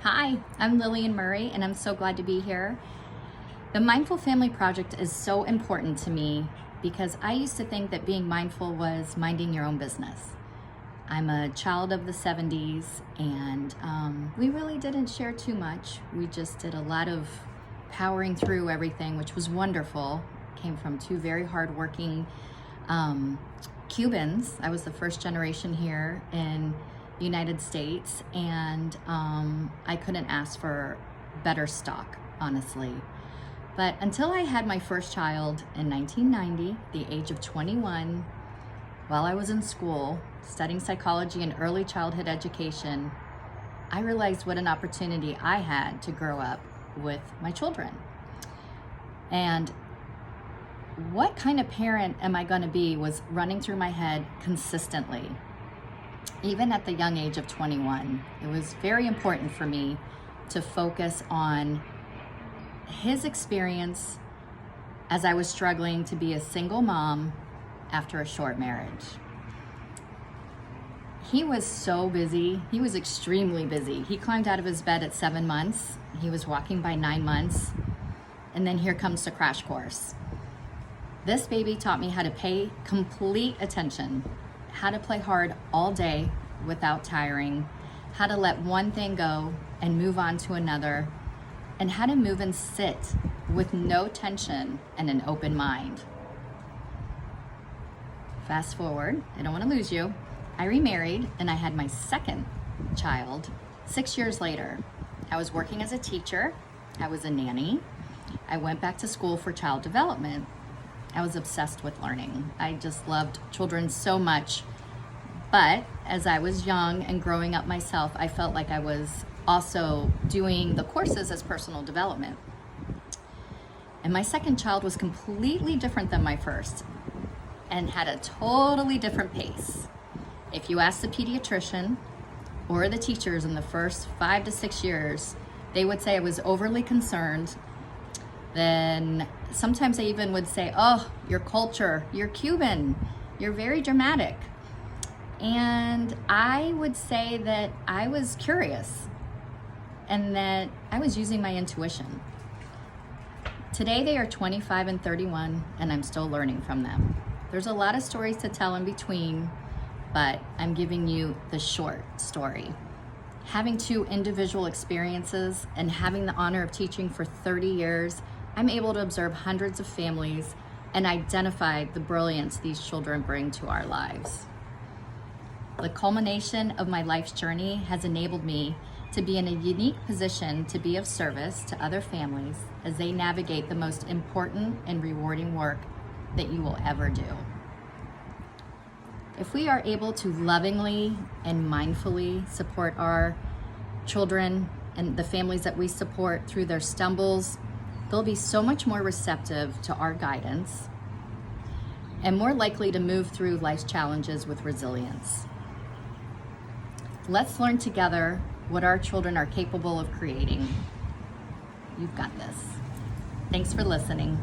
Hi, I'm Lillian Murray, and I'm so glad to be here. The Mindful Family Project is so important to me because I used to think that being mindful was minding your own business. I'm a child of the 70s, and we really didn't share too much. We just did a lot of powering through everything, which was wonderful. Came from two very hardworking Cubans. I was the first generation here in the United States, and I couldn't ask for better stock, honestly. But until I had my first child in 1990, the age of 21, while I was in school studying psychology and early childhood education, I realized what an opportunity I had to grow up with my children. And what kind of parent am I going to be was running through my head consistently. Even at the young age of 21, it was very important for me to focus on his experience as I was struggling to be a single mom after a short marriage. He was so busy. He was extremely busy. He climbed out of his bed at 7 months. He was walking by 9 months. And then here comes the crash course. This baby taught me how to pay complete attention, how to play hard all day without tiring, how to let one thing go and move on to another, and how to move and sit with no tension and an open mind. Fast forward, I don't want to lose you. I remarried and I had my second child 6 years later. I was working as a teacher. I was a nanny. I went back to school for child development. I was obsessed with learning. I just loved children so much. But as I was young and growing up myself, I felt like I was also doing the courses as personal development. And my second child was completely different than my first and had a totally different pace. If you ask the pediatrician or the teachers in the first 5 to 6 years, they would say I was overly concerned. Then sometimes they even would say, oh, your culture, you're Cuban, you're very dramatic. And I would say that I was curious and that I was using my intuition. Today they are 25 and 31, and I'm still learning from them. There's a lot of stories to tell in between, but I'm giving you the short story. Having two individual experiences and having the honor of teaching for 30 years, I'm able to observe hundreds of families and identify the brilliance these children bring to our lives. The culmination of my life's journey has enabled me to be in a unique position to be of service to other families as they navigate the most important and rewarding work that you will ever do. If we are able to lovingly and mindfully support our children and the families that we support through their stumbles, they'll be so much more receptive to our guidance and more likely to move through life's challenges with resilience. Let's learn together what our children are capable of creating. You've got this. Thanks for listening.